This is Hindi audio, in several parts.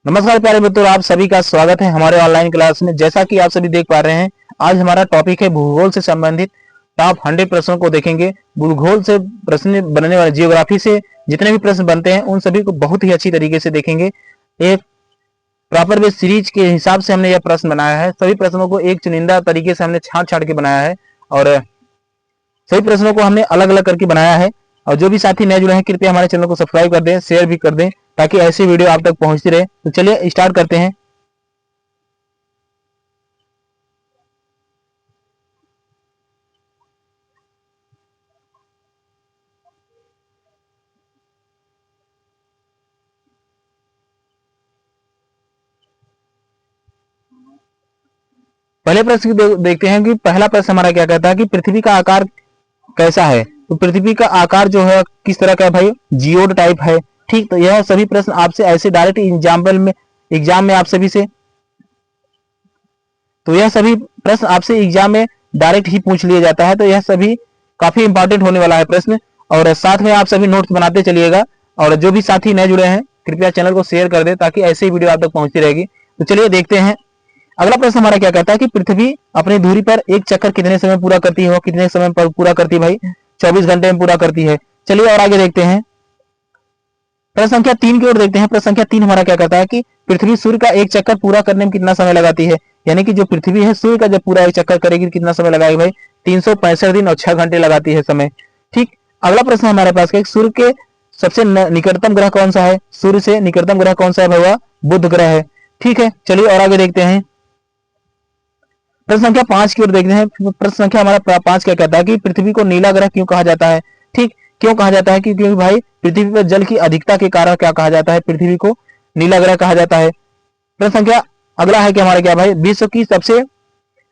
नमस्कार प्यारे मित्रों, आप सभी का स्वागत है हमारे ऑनलाइन क्लास में। जैसा कि आप सभी देख पा रहे हैं, आज हमारा टॉपिक है भूगोल से संबंधित टॉप 100 प्रश्नों को देखेंगे। भूगोल से प्रश्न बनने वाले, जियोग्राफी से जितने भी प्रश्न बनते हैं उन सभी को बहुत ही अच्छी तरीके से देखेंगे। एक प्रॉपर वे सीरीज के हिसाब से हमने यह प्रश्न बनाया है। सभी प्रश्नों को एक चुनिंदा तरीके से हमने छांट छांट के बनाया है और सभी प्रश्नों को हमने अलग अलग करके बनाया है। और जो भी साथी नए जुड़े हैं, कृपया हमारे चैनल को सब्सक्राइब कर दें, शेयर भी कर दें, ताकि ऐसी वीडियो आप तक पहुंचती रहे। तो चलिए स्टार्ट करते हैं। पहले प्रश्न देखते हैं कि पहला प्रश्न हमारा क्या कहता है कि पृथ्वी का आकार कैसा है। तो पृथ्वी का आकार जो है किस तरह का है भाई, जियोड टाइप है। ठीक, तो यह सभी प्रश्न आपसे ऐसे डायरेक्ट एग्जाम में आप सभी से, तो यह सभी प्रश्न आपसे एग्जाम में डायरेक्ट ही पूछ लिया जाता है। तो यह सभी काफी इंपॉर्टेंट होने वाला है प्रश्न, और साथ में आप सभी नोट्स बनाते चलिएगा। और जो भी साथी नए जुड़े हैं, कृपया चैनल को शेयर कर दे, ताकि ऐसी वीडियो आप तक पहुंचती रहेगी। तो चलिए देखते हैं। अगला प्रश्न हमारा क्या कहता है कि पृथ्वी अपनी धुरी पर एक चक्कर कितने समय पूरा करती है। कितने समय पर पूरा करती है भाई, 24 घंटे में पूरा करती है। चलिए और आगे देखते हैं। प्रश्न संख्या 3 की ओर देखते हैं। प्रश्न संख्या 3 हमारा क्या कहता है कि पृथ्वी सूर्य का एक चक्कर पूरा करने में कितना समय लगाती है। यानी कि जो पृथ्वी है, सूर्य का जब पूरा एक चक्कर करेगी कितना समय लगाएगी भाई, 365 दिन और 6 घंटे लगाती है समय। ठीक, अगला प्रश्न हमारे पास है, सूर्य के सबसे निकटतम ग्रह कौन सा है। सूर्य से निकटतम ग्रह कौन सा है भाई, वह बुध ग्रह है। ठीक है, चलिए और आगे देखते हैं। प्रश्न संख्या 5 की ओर देखते हैं। प्रश्न संख्या हमारा 5 क्या कहता है कि पृथ्वी को नीला ग्रह क्यों कहा जाता है। ठीक, क्यों कहा जाता है, क्योंकि भाई पृथ्वी पर जल की अधिकता के कारण क्या कहा जाता है, पृथ्वी को नीला ग्रह कहा जाता है। प्रश्न संख्या अगला है कि हमारा क्या भाई, विश्व की सबसे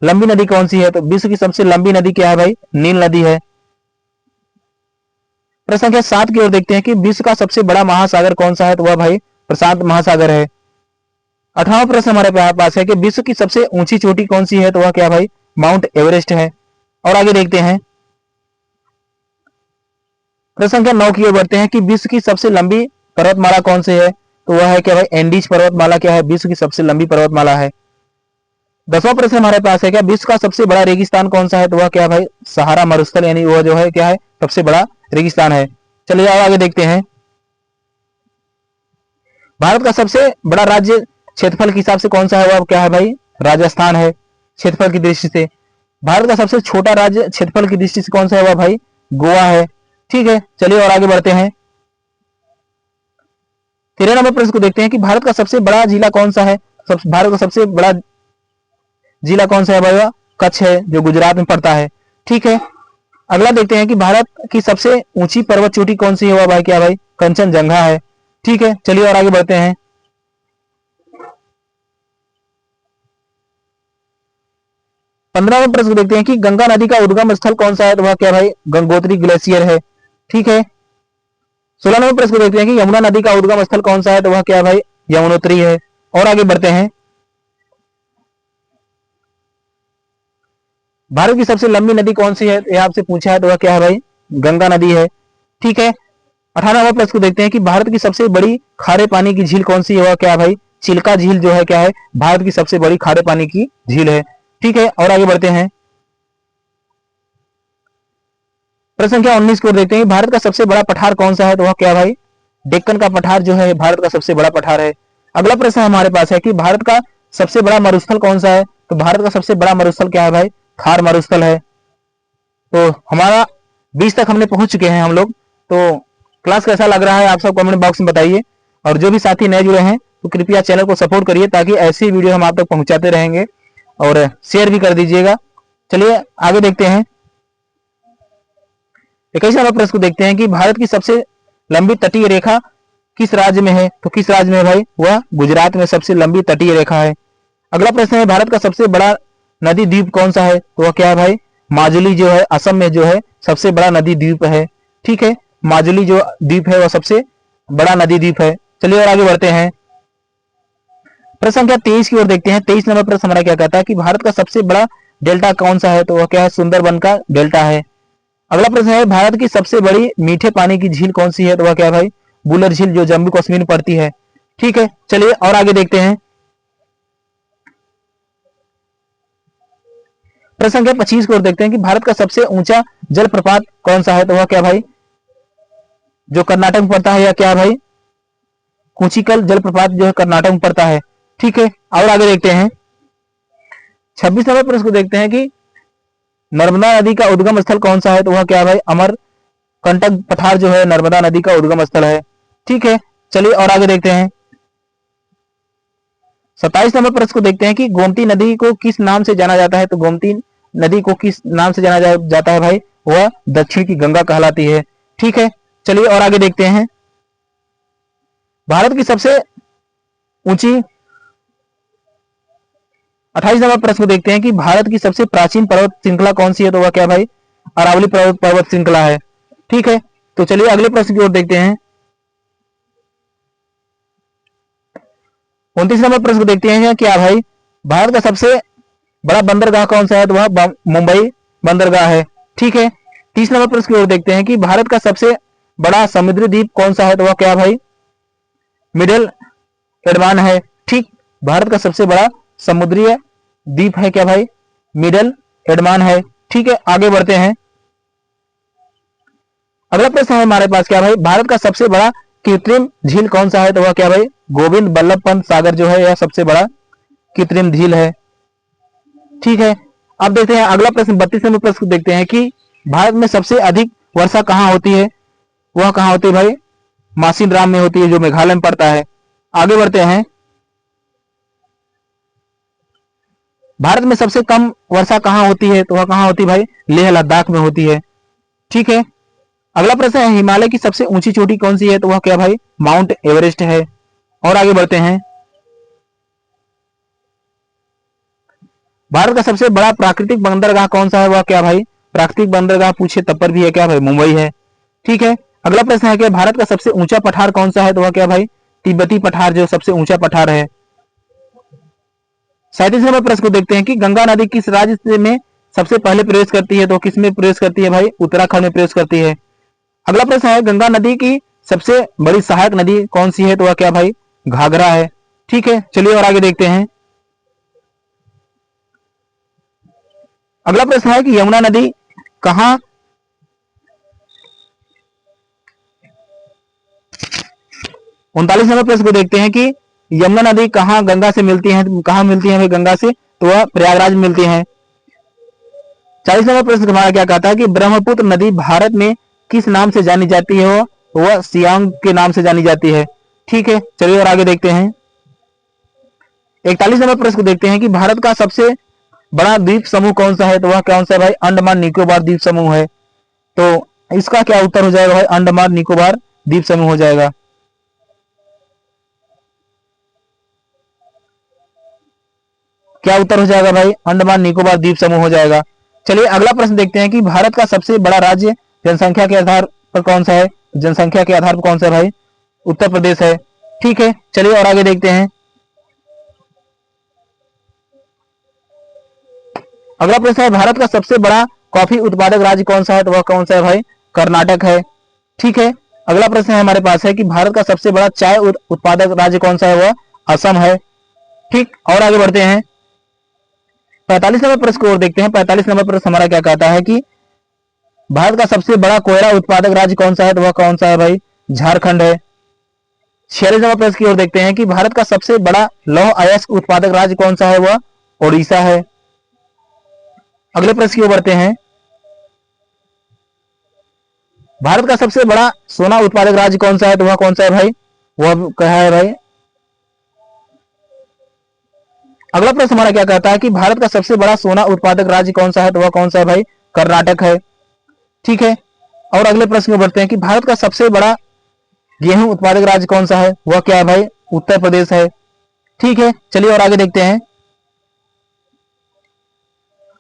लंबी नदी कौन सी है। तो विश्व की सबसे लंबी नदी क्या है भाई, नील नदी है। प्रश्न संख्या 7 की ओर देखते हैं कि विश्व का सबसे बड़ा महासागर कौन सा है। तो वह भाई प्रशांत महासागर है। 18वां प्रश्न हमारे पास है कि विश्व की सबसे ऊंची चोटी कौन सी है। तो वह क्या भाई, माउंट एवरेस्ट है। और आगे देखते हैं। प्रश्न संख्या 9 की ओर बढ़ते हैं कि विश्व की सबसे लंबी पर्वतमाला कौन सी है। तो वह है क्या भाई, एंडीज पर्वतमाला क्या है, विश्व की सबसे लंबी पर्वतमाला है। 10वां प्रश्न हमारे पास है क्या, विश्व का सबसे बड़ा रेगिस्तान कौन सा है। तो वह क्या भाई, सहारा मरुस्थल, यानी वह जो है क्या है, सबसे बड़ा रेगिस्तान है। चलिए आगे देखते हैं। भारत का सबसे बड़ा राज्य क्षेत्रफल के हिसाब से कौन सा है, वह क्या है भाई, राजस्थान है। क्षेत्रफल की दृष्टि से भारत का सबसे छोटा राज्य क्षेत्रफल की दृष्टि से कौन सा है, वह भाई गोवा है। ठीक है, चलिए और आगे बढ़ते हैं। 13 नंबर प्रश्न को देखते हैं कि भारत का सबसे बड़ा जिला कौन सा है। भारत का सबसे बड़ा जिला कौन सा है भाई, कच्छ है, जो गुजरात में पड़ता है। ठीक है, अगला देखते हैं कि भारत की सबसे ऊंची पर्वत चोटी कौन सी है, वह भाई क्या भाई, कंचनजंगा है। ठीक है, चलिए और आगे बढ़ते हैं। 15वें प्रश्न को देखते हैं कि गंगा नदी का उद्गम स्थल कौन सा है। तो वह क्या भाई, गंगोत्री ग्लेशियर है। ठीक है, 16वें प्रश्न को देखते हैं कि यमुना नदी का उद्गम स्थल कौन सा है। तो वह क्या भाई, यमुनोत्री है। और आगे बढ़ते हैं। भारत की सबसे लंबी नदी कौन सी है, यह आपसे पूछा है। तो वह क्या है भाई, गंगा नदी है। ठीक है, 18वां प्रश्न को देखते हैं कि भारत की सबसे बड़ी खारे पानी की झील कौन सी है। वह क्या है भाई, चिल्का झील जो है क्या है, भारत की सबसे बड़ी खारे पानी की झील है। ठीक है, और आगे बढ़ते हैं। प्रश्न संख्या 19 को देखते हैं, भारत का सबसे बड़ा पठार कौन सा है। तो वह क्या भाई, डेक्कन का पठार जो है भारत का सबसे बड़ा पठार है। अगला प्रश्न हमारे पास है कि भारत का सबसे बड़ा मरुस्थल कौन सा है। तो भारत का सबसे बड़ा मरुस्थल क्या है भाई, थार मरुस्थल है। तो हमारा 20 तक हमने पहुंच चुके हैं हम लोग। तो क्लास कैसा लग रहा है आप सब कमेंट बॉक्स में बताइए। और जो भी साथी नए जुड़े हैं, तो कृपया चैनल को सपोर्ट करिए, ताकि ऐसी वीडियो हम आप तक पहुंचाते रहेंगे, और शेयर भी कर दीजिएगा। चलिए आगे देखते हैं। 21 नंबर प्रश्न को देखते हैं कि भारत की सबसे लंबी तटीय रेखा किस राज्य में है। तो किस राज्य में है भाई, वह गुजरात में सबसे लंबी तटीय रेखा है। अगला प्रश्न है, भारत का सबसे बड़ा नदी द्वीप कौन सा है। तो वह क्या है भाई, माजुली जो है, असम में जो है सबसे बड़ा नदी द्वीप है। ठीक है, माजुली जो द्वीप है वह सबसे बड़ा नदी द्वीप है। चलिए और आगे बढ़ते हैं। प्रश्न संख्या 23 की ओर देखते हैं। 23 नंबर प्रश्न हमारा क्या कहता है कि भारत का सबसे बड़ा डेल्टा कौन सा है। तो वह क्या है, सुंदरबन का डेल्टा है। अगला प्रश्न है, भारत की सबसे बड़ी मीठे पानी की झील कौन सी है। तो वह क्या है भाई, बुलर झील, जो जम्मू कश्मीर में पड़ती है। ठीक है, चलिए और आगे देखते हैं। प्रश्न संख्या 25 को देखते हैं कि भारत का सबसे ऊंचा जलप्रपात कौन सा है, तो वह क्या भाई, जो कर्नाटक में पड़ता है, या क्या भाई, कुचिकल जलप्रपात जो है कर्नाटक में पड़ता है। ठीक है, और आगे देखते हैं 26 नंबर प्रश्न को देखते हैं कि नर्मदा नदी का उद्गम स्थल कौन सा है, तो वह क्या भाई, अमरकंटक पठार जो है नर्मदा नदी का उद्गम स्थल है। ठीक है, चलिए और आगे देखते हैं 27 नंबर प्रश्न को देखते हैं कि गोमती नदी को किस नाम से जाना जाता है, तो गोमती नदी को किस नाम से जाना जाता है भाई, वह दक्षिण की गंगा कहलाती है। ठीक है, चलिए और आगे देखते हैं भारत की सबसे ऊंची 28 नंबर प्रश्न को देखते हैं कि भारत की सबसे प्राचीन पर्वत श्रृंखला कौन सी है, तो वह क्या भाई, अरावली पर्वत श्रृंखला है। ठीक है, तो चलिए अगले प्रश्न की ओर देखते हैं 29 नंबर प्रश्न को देखते हैं क्या भाई, भारत का सबसे बड़ा बंदरगाह कौन सा है, तो वह मुंबई बंदरगाह है। ठीक है, 30 नंबर प्रश्न की ओर देखते हैं कि भारत का सबसे बड़ा समुद्री द्वीप कौन सा है, तो वह क्या भाई, मिडिल एडमान है। ठीक, भारत का सबसे बड़ा समुद्री द्वीप है क्या भाई, मिडिल एडमान है। ठीक है, आगे बढ़ते हैं। अगला प्रश्न है हमारे पास क्या भाई, भारत का सबसे बड़ा कृत्रिम झील कौन सा है, तो वह क्या भाई, गोविंद बल्लभ पंत सागर जो है यह सबसे बड़ा कृत्रिम झील है। ठीक है, अब देखते हैं अगला प्रश्न 32 नंबर प्रश्न देखते हैं कि भारत में सबसे अधिक वर्षा कहां होती है, वह कहां होती है भाई, मासिनराम में होती है जो मेघालय में पड़ता है। आगे बढ़ते हैं भारत में सबसे कम वर्षा कहां होती है, तो वह कहां होती है भाई, लेह लद्दाख में होती है। ठीक है, अगला प्रश्न है हिमालय की सबसे ऊंची चोटी कौन सी है, तो वह क्या भाई, माउंट एवरेस्ट है। और आगे बढ़ते हैं भारत का सबसे बड़ा प्राकृतिक बंदरगाह कौन सा है, वह क्या भाई, प्राकृतिक बंदरगाह पूछे तब पर भी है क्या भाई, मुंबई है। ठीक है, अगला प्रश्न है कि भारत का सबसे ऊंचा पठार कौन सा है, तो वह क्या भाई, तिब्बती पठार जो सबसे ऊंचा पठार है। 37 नंबर प्रश्न को देखते हैं कि गंगा नदी किस राज्य में सबसे पहले प्रवेश करती है, तो किस में प्रवेश करती है भाई, उत्तराखंड में प्रवेश करती है। अगला प्रश्न है गंगा नदी की सबसे बड़ी सहायक नदी कौन सी है, तो वह क्या भाई, घाघरा है। ठीक है, चलिए और आगे देखते हैं। अगला प्रश्न है कि यमुना नदी कहां 39 नंबर प्रश्न को देखते हैं कि यमुना नदी कहां गंगा से मिलती है, कहां मिलती है भाई गंगा से, तो वह प्रयागराज में मिलती है। 40 नंबर प्रश्न हमारा क्या कहता है कि ब्रह्मपुत्र नदी भारत में किस नाम से जानी जाती है, वह सियांग के नाम से जानी जाती है। ठीक है, चलिए और आगे देखते हैं 41 नंबर प्रश्न को देखते हैं कि भारत का सबसे बड़ा द्वीप समूह कौन सा है, तो वह कौन सा है भाई, अंडमान निकोबार द्वीप समूह है। तो इसका क्या उत्तर हो जाएगा भाई, अंडमान निकोबार द्वीप समूह हो जाएगा। क्या उत्तर हो जाएगा भाई, अंडमान निकोबार द्वीप समूह हो जाएगा। चलिए अगला प्रश्न देखते हैं कि भारत का सबसे बड़ा राज्य जनसंख्या के आधार पर कौन सा है, जनसंख्या के आधार पर कौन सा है भाई, उत्तर प्रदेश है। ठीक है, चलिए और आगे देखते हैं। अगला प्रश्न है भारत का सबसे बड़ा कॉफी उत्पादक राज्य कौन सा है, तो वह कौन सा है भाई, कर्नाटक है। ठीक है, अगला प्रश्न है हमारे पास है कि भारत का सबसे बड़ा चाय उत्पादक राज्य कौन सा है, वह असम है। ठीक, और आगे बढ़ते हैं 45 नंबर प्रश्न को और देखते हैं। 45 नंबर प्रश्न हमारा क्या कहता है कि भारत का सबसे बड़ा कोयला उत्पादक राज्य कौन सा है, तो वह कौन सा है भाई, झारखंड है। 46 नंबर प्रश्न की ओर देखते हैं कि भारत का सबसे बड़ा लौह अयस्क उत्पादक राज्य कौन सा है, वह ओडिशा है। अगले प्रश्न की ओर बढ़ते हैं भारत का सबसे बड़ा सोना उत्पादक राज्य कौन सा है, तो वह कौन सा है भाई, वह कहा है भाई। अगला प्रश्न हमारा क्या कहता है कि भारत का सबसे बड़ा सोना उत्पादक राज्य कौन सा है, तो वह कौन सा है भाई, कर्नाटक है। ठीक है, और अगले प्रश्न में बढ़ते हैं कि भारत का सबसे बड़ा गेहूं उत्पादक राज्य कौन सा है, वह क्या है भाई, उत्तर प्रदेश है। ठीक है, चलिए और आगे देखते हैं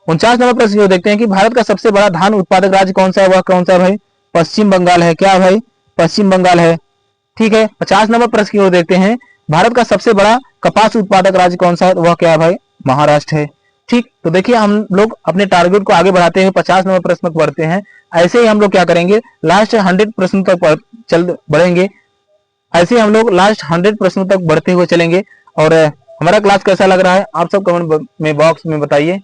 49 नंबर प्रश्न को देखते हैं कि भारत का सबसे बड़ा धान उत्पादक राज्य कौन सा है, वह कौन सा है भाई, पश्चिम बंगाल है। क्या भाई, पश्चिम बंगाल है। ठीक है, 50 नंबर प्रश्न की ओर देखते हैं भारत का सबसे बड़ा कपास उत्पादक राज्य कौन सा है, वह क्या है भाई, महाराष्ट्र है। ठीक, तो देखिए हम लोग अपने टारगेट को आगे बढ़ाते हुए 50 नंबर प्रश्न तक बढ़ते हैं। ऐसे ही हम लोग क्या करेंगे, लास्ट 100 प्रश्न तक चल बढ़ेंगे। ऐसे हम लोग लास्ट 100 प्रश्नों तक बढ़ते हुए चलेंगे। और हमारा क्लास कैसा लग रहा है आप सब कमेंट में बॉक्स में बताइए।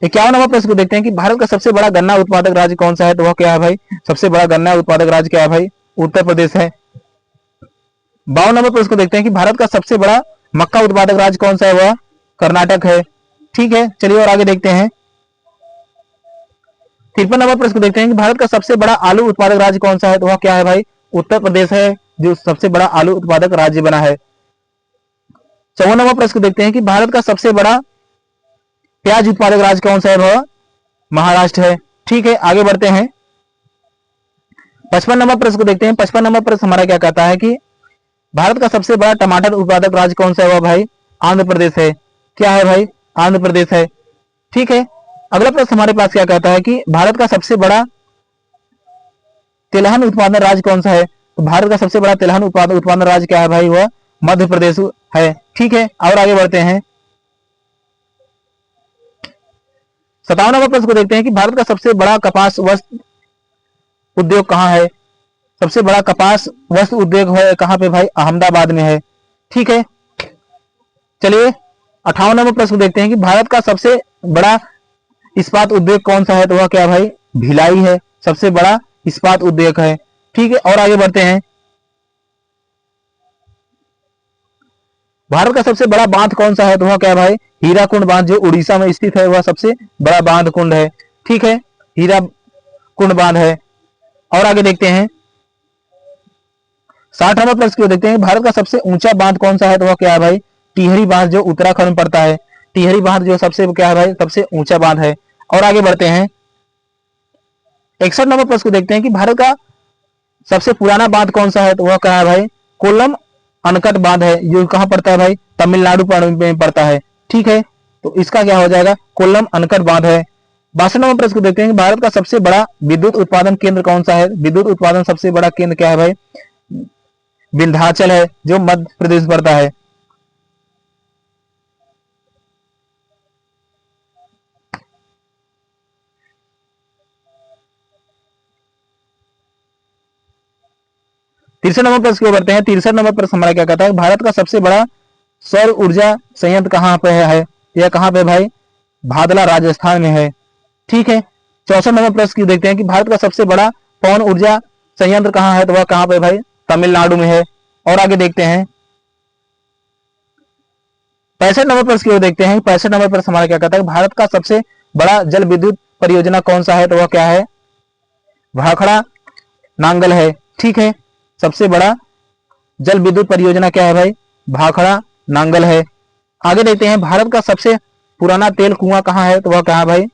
51वां प्रश्न को देखते हैं कि भारत का सबसे बड़ा गन्ना उत्पादक राज्य कौन सा है, तो वह क्या है भाई, सबसे बड़ा गन्ना उत्पादक राज्य क्या है भाई, उत्तर प्रदेश है। 52 प्रश्न को देखते हैं कि भारत का सबसे बड़ा मक्का उत्पादक राज्य कौन सा है, वह कर्नाटक है। ठीक है, चलिए और आगे देखते हैं। 53 प्रश्न को देखते हैं कि भारत का सबसे बड़ा आलू उत्पादक राज्य कौन सा है, तो वह क्या है भाई, उत्तर प्रदेश है, जो सबसे बड़ा आलू उत्पादक राज्य बना है। 54वां प्रश्न को देखते हैं कि भारत का सबसे बड़ा प्याज उत्पादक राज्य कौन सा है, वह महाराष्ट्र है। ठीक है, आगे बढ़ते हैं। 55 प्रश्न को देखते हैं। 55 प्रश्न हमारा क्या कहता है कि भारत का सबसे बड़ा टमाटर उत्पादक राज्य कौन सा है, वह भाई आंध्र प्रदेश है। क्या है भाई, आंध्र प्रदेश है। ठीक है, अगला प्रश्न हमारे पास क्या कहता है कि भारत का सबसे बड़ा तिलहन उत्पादन राज्य कौन सा है, तो भारत का सबसे बड़ा तिलहन उत्पादन राज्य क्या है भाई, वह मध्य प्रदेश है। ठीक है, और आगे बढ़ते हैं। 57वां प्रश्न को देखते हैं कि भारत का सबसे बड़ा कपास वस्त्र उद्योग कहाँ है, सबसे बड़ा कपास वस्त्र उद्योग है कहाँ पे भाई, अहमदाबाद में है। ठीक है, चलिए 58वां प्रश्न देखते हैं कि भारत का सबसे बड़ा इस्पात उद्योग कौन सा है, तो वह क्या भाई, भिलाई है, सबसे बड़ा इस्पात उद्योग है। ठीक है, और आगे बढ़ते हैं। भारत का सबसे बड़ा बांध कौन सा है, तो वह क्या भाई, हीराकुंड बांध, जो उड़ीसा में स्थित है, वह सबसे बड़ा बांध कुंड है। ठीक है, हीरा कुंड बांध है। और आगे देखते हैं। 60वां प्रश्न को देखते हैं, भारत का सबसे ऊंचा बांध कौन सा है, तो वह क्या है भाई, टिहरी बांध, जो उत्तराखंड में पड़ता है। टिहरी बांध जो सबसे क्या है भाई, सबसे ऊंचा बांध है। और आगे बढ़ते हैं। 61 प्रश्न को देखते हैं कि भारत का सबसे पुराना बांध कौन सा है, तो वह क्या है भाई, कोल्लम अनकट बांध है, जो कहां पड़ता है भाई, तमिलनाडु में पड़ता है। ठीक है, तो इसका क्या हो जाएगा, कोल्लम अनकट बांध है। 62वां प्रश्न को देखते हैं कि भारत का सबसे बड़ा विद्युत उत्पादन केंद्र कौन सा है, विद्युत उत्पादन सबसे बड़ा केंद्र क्या है भाई, विंध्याचल है, जो मध्य प्रदेश पड़ता है। तिरसठ नंबर प्रश्न को बढ़ते हैं। 63 प्रश्न हमारा क्या कहता है, भारत का सबसे बड़ा सौर ऊर्जा संयंत्र कहां पे है, यह कहां पे भाई, भादला राजस्थान में है। ठीक है, 64 प्रश्न की देखते हैं कि भारत का सबसे बड़ा पवन ऊर्जा संयंत्र कहां है, तो वह कहां पे भाई, तमिलनाडु में है। और आगे देखते हैं। 65 प्रश्न की ओर देखते हैं। 65 प्रश्न हमारा क्या कहता है, भारत का सबसे बड़ा जल विद्युत परियोजना कौन सा है, तो वह क्या है, भाखड़ा नांगल है। ठीक है, सबसे बड़ा जल विद्युत परियोजना क्या है भाई, भाखड़ा नांगल है। आगे देखते हैं, भारत का सबसे पुराना तेल कुआं कहां है, तो वह कहां भाई,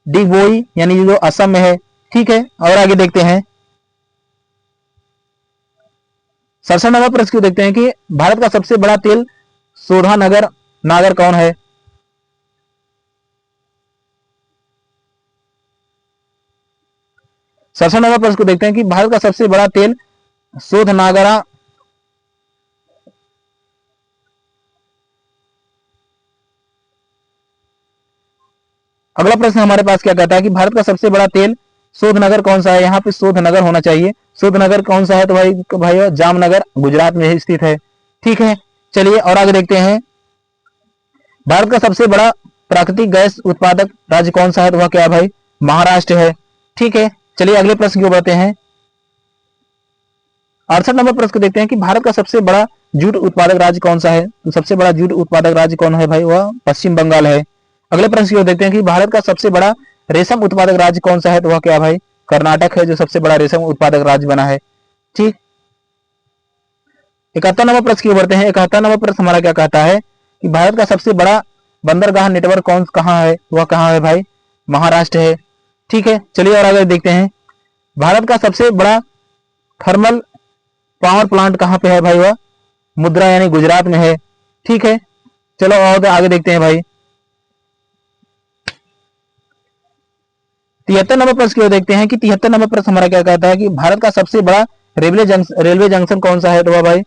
डिगबोई, यानी जो असम में है। ठीक है, और आगे देखते हैं। 67 प्रश्न को देखते हैं कि भारत का सबसे बड़ा तेल शोधा नगर नागर कौन है। 67 प्रश्न को देखते हैं कि भारत का सबसे बड़ा तेल शोध नागरा अगला प्रश्न हमारे पास क्या कहता है कि भारत का सबसे बड़ा तेल शोध नगर कौन सा है, यहाँ पे शोध नगर होना चाहिए। शोध नगर कौन सा है, तो भाई जामनगर गुजरात में स्थित है। ठीक है, चलिए और आगे देखते हैं। भारत का सबसे बड़ा प्राकृतिक गैस उत्पादक राज्य कौन सा है, तो वह क्या है भाई, महाराष्ट्र है। ठीक है, चलिए अगले प्रश्न की ओर बढ़ते हैं। 68 प्रश्न को देखते हैं कि भारत का सबसे बड़ा जूट उत्पादक राज्य कौन सा है, तो सबसे बड़ा जूट उत्पादक राज्य कौन है भाई, वह पश्चिम बंगाल है। अगले प्रश्न की ओर देखते हैं कि भारत का सबसे बड़ा रेशम उत्पादक राज्य कौन सा है, तो वह क्या भाई, कर्नाटक है, जो सबसे बड़ा रेशम उत्पादक राज्य बना है। ठीक, 71 प्रश्न की ओर बढ़ते हैं। 71 प्रश्न हमारा क्या कहता है कि भारत का सबसे बड़ा बंदरगाह नेटवर्क कहाँ है, वह कहाँ है भाई, महाराष्ट्र है। ठीक है, चलिए और आगे देखते हैं। भारत का सबसे बड़ा थर्मल पावर प्लांट कहाँ पे है भाई, वह मुद्रा यानी गुजरात में है। ठीक है, चलो और आगे देखते हैं भाई। 73 प्रश्न की ओर देखते हैं कि 73 प्रश्न हमारा क्या कहता है कि भारत का सबसे बड़ा रेलवे जंक्शन कौन सा है, तो वह भाई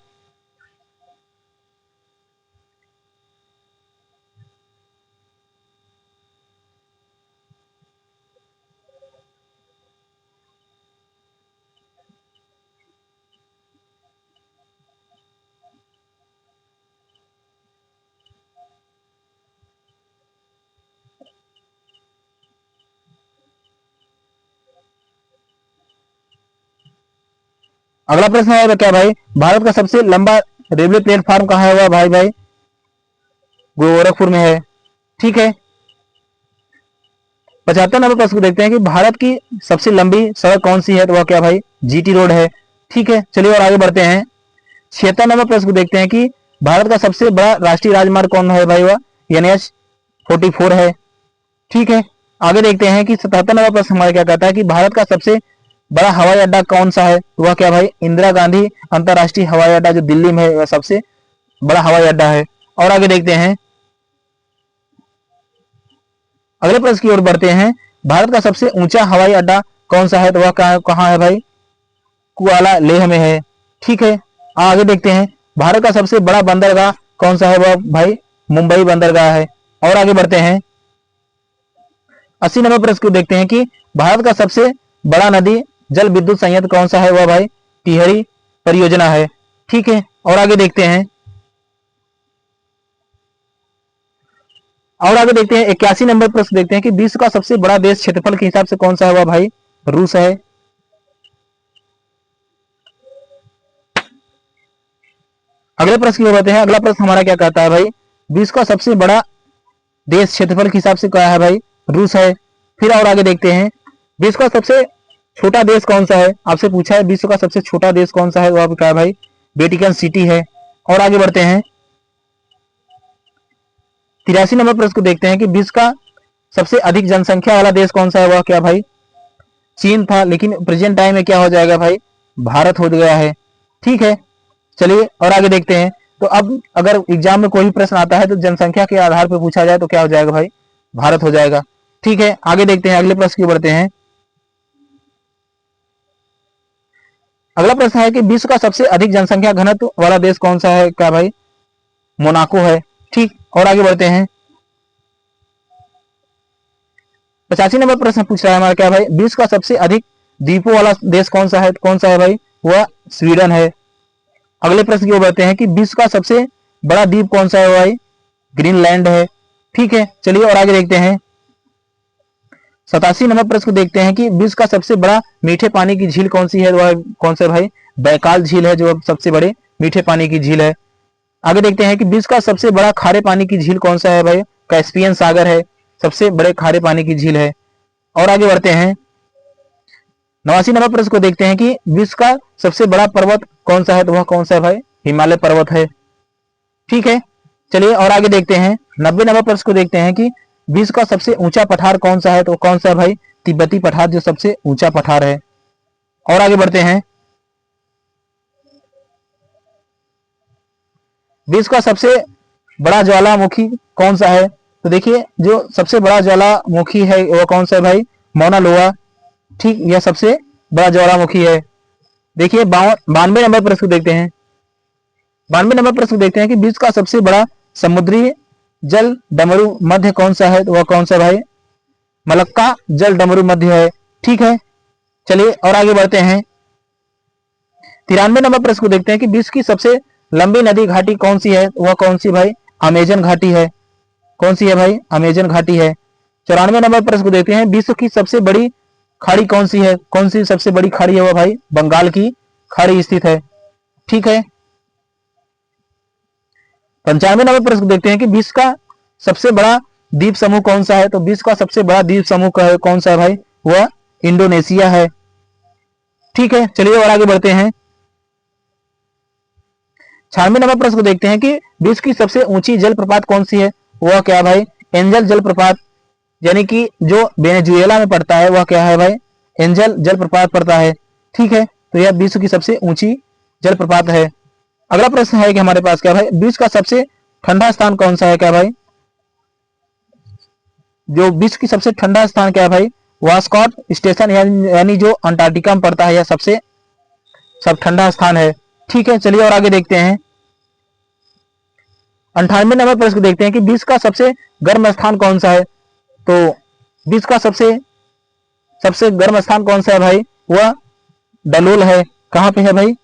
अगला प्रश्न है क्या भाई, भारत का सबसे लंबा रेलवे प्लेटफॉर्म कहाँ है? वह भाई गोरखपुर में है। ठीक है। 75 नंबर प्रश्न को देखते हैं कि भारत की सबसे लंबी सड़क कौन सी है? तो वह क्या भाई जीटी रोड है। ठीक है, चलिए और आगे बढ़ते हैं। 76 नंबर प्रश्न को देखते हैं कि भारत का सबसे बड़ा राष्ट्रीय राजमार्ग कौन है? भाई वह NH-44 है। ठीक है, आगे देखते हैं कि 77 नंबर प्रश्न हमारा क्या कहता है कि भारत का सबसे बड़ा हवाई अड्डा कौन सा है? तो वह क्या भाई इंदिरा गांधी अंतरराष्ट्रीय हवाई अड्डा जो दिल्ली में है वह सबसे बड़ा हवाई अड्डा है। और आगे देखते हैं, अगले प्रश्न की ओर बढ़ते हैं। भारत का सबसे ऊंचा हवाई अड्डा कौन सा है? तो वह कहाँ है भाई? कुआला लेह में है। ठीक है, आगे देखते हैं। भारत का सबसे बड़ा बंदरगाह कौन सा है? वह भाई मुंबई बंदरगाह है। और आगे बढ़ते हैं। 80 नंबर प्रश्न को देखते हैं कि भारत का सबसे बड़ा नदी जल विद्युत संयंत्र कौन सा है? वह भाई टिहरी परियोजना है। ठीक है, और आगे देखते हैं। 81 नंबर प्रश्न देखते हैं कि विश्व का सबसे बड़ा देश क्षेत्रफल के हिसाब से कौन सा है? वह भाई रूस है। अगले प्रश्न की बढ़ते हैं। अगला प्रश्न हमारा क्या कहता है भाई, विश्व का सबसे बड़ा देश क्षेत्रफल के हिसाब से क्या है? भाई रूस है। फिर और आगे देखते हैं, विश्व का सबसे छोटा देश कौन सा है? आपसे पूछा है विश्व का सबसे छोटा देश कौन सा है? वो क्या है भाई वेटिकन सिटी है। और आगे बढ़ते हैं। 83 नंबर प्रश्न को देखते हैं कि विश्व का सबसे अधिक जनसंख्या वाला देश कौन सा है? वह क्या भाई चीन था, लेकिन प्रेजेंट टाइम में क्या हो जाएगा भाई भारत हो गया है। ठीक है, चलिए और आगे देखते हैं। तो अब अगर एग्जाम में कोई प्रश्न आता है तो जनसंख्या के आधार पर पूछा जाए तो क्या हो जाएगा भाई भारत हो जाएगा। ठीक है, आगे देखते हैं। अगले प्रश्न की बढ़ते हैं। अगला प्रश्न है कि विश्व का सबसे अधिक जनसंख्या घनत्व वाला देश कौन सा है? क्या भाई मोनाको है। ठीक, और आगे बढ़ते हैं। 85 नंबर प्रश्न पूछ रहा है हमारा क्या भाई विश्व का सबसे अधिक द्वीपों वाला देश कौन सा है? कौन सा है भाई वह स्वीडन है। अगले प्रश्न की ओर बढ़ते हैं कि विश्व का सबसे बड़ा द्वीप कौन सा है? भाई ग्रीनलैंड है। ठीक है, चलिए और आगे देखते हैं। 87 नंबर प्रश्न को देखते हैं कि विश्व का सबसे बड़ा मीठे पानी की झील कौन सी है? वह कौन सा भाई बैकाल झील है जो सबसे बड़े मीठे पानी की झील है। आगे देखते हैं कि विश्व का सबसे बड़ा खारे पानी की झील कौन सा है? भाई कैस्पियन सागर है, सबसे बड़े खारे पानी की झील है। और आगे बढ़ते हैं। 89 नंबर प्रश्न को देखते हैं कि विश्व का सबसे बड़ा पर्वत कौन सा है? तो वह कौन सा है भाई हिमालय पर्वत है। ठीक है, चलिए और आगे देखते हैं। 90 नंबर प्रश्न को देखते हैं कि विश्व का सबसे ऊंचा पठार कौन सा है? तो कौन सा है भाई तिब्बती पठार जो सबसे ऊंचा पठार है। और आगे बढ़ते हैं। विश्व का सबसे बड़ा ज्वालामुखी कौन सा है? तो देखिए जो सबसे बड़ा ज्वालामुखी है वो कौन सा है भाई मौना लोआ। ठीक, यह सबसे बड़ा ज्वालामुखी है। देखिए 92 नंबर प्रश्न देखते हैं। 92 नंबर प्रश्न देखते हैं कि विश्व का सबसे बड़ा समुद्री जल डमरू मध्य कौन सा है? तो वह कौन सा भाई मलक्का जल डमरू मध्य है। ठीक है, चलिए और आगे बढ़ते हैं। 93 नंबर प्रश्न को देखते हैं कि विश्व की सबसे लंबी नदी घाटी कौन सी है? वह कौन सी भाई अमेजन घाटी है। कौन सी है भाई अमेजन घाटी है। 94 नंबर प्रश्न को देखते हैं विश्व की सबसे बड़ी खाड़ी कौन सी है? कौन सी सबसे बड़ी खाड़ी है? वह भाई बंगाल की खाड़ी स्थित है। ठीक है, 95 नंबर प्रश्न देखते हैं कि विश्व का सबसे बड़ा द्वीप समूह कौन सा है? तो विश्व का सबसे बड़ा द्वीप समूह कौन सा है भाई वह इंडोनेशिया है। ठीक है, चलिए और आगे बढ़ते हैं। 96 नंबर प्रश्न को देखते हैं कि विश्व की सबसे ऊंची जलप्रपात कौन सी है? वह क्या भाई एंजल जलप्रपात, यानी कि जो वेनेजुएला में पड़ता है वह क्या है भाई एंजल जलप्रपात पड़ता है। ठीक है, तो यह विश्व की सबसे ऊंची जलप्रपात है। अगला प्रश्न है कि हमारे पास क्या भाई विश्व का सबसे ठंडा स्थान कौन सा है? क्या भाई जो विश्व की सबसे ठंडा स्थान क्या है भाई वास्कॉट स्टेशन, यानी जो अंटार्कटिका में पड़ता है यह सबसे सब ठंडा स्थान है। ठीक है, चलिए और आगे देखते हैं। 98 नंबर प्रश्न देखते हैं कि विश्व का सबसे गर्म स्थान कौन सा है? तो विश्व का सबसे गर्म स्थान कौन सा है भाई वह डलोल है। कहां पे है भाई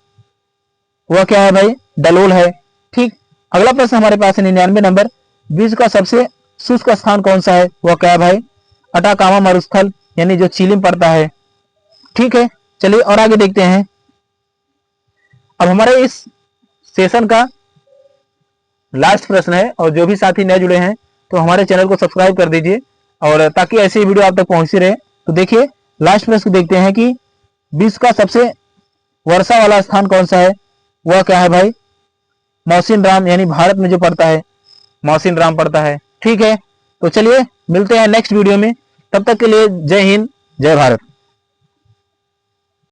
वह क्या है भाई डलोल है। ठीक, अगला प्रश्न हमारे पास है 99 नंबर विश्व का सबसे शुष्क स्थान कौन सा है? वह क्या है भाई अटाकामा मरुस्थल, यानी जो चिली में पड़ता है। ठीक है, चलिए और आगे देखते हैं। अब हमारे इस सेशन का लास्ट प्रश्न है, और जो भी साथी नए जुड़े हैं तो हमारे चैनल को सब्सक्राइब कर दीजिए, और ताकि ऐसी वीडियो आप तक पहुंचती रहे। तो देखिए लास्ट प्रश्न देखते हैं कि विश्व का सबसे वर्षा वाला स्थान कौन सा है। वह क्या है भाई? मौसिन राम, यानी भारत में जो पड़ता है मौसिन राम पड़ता है। ठीक है, तो चलिए मिलते हैं नेक्स्ट वीडियो में। तब तक के लिए जय हिंद, जय भारत।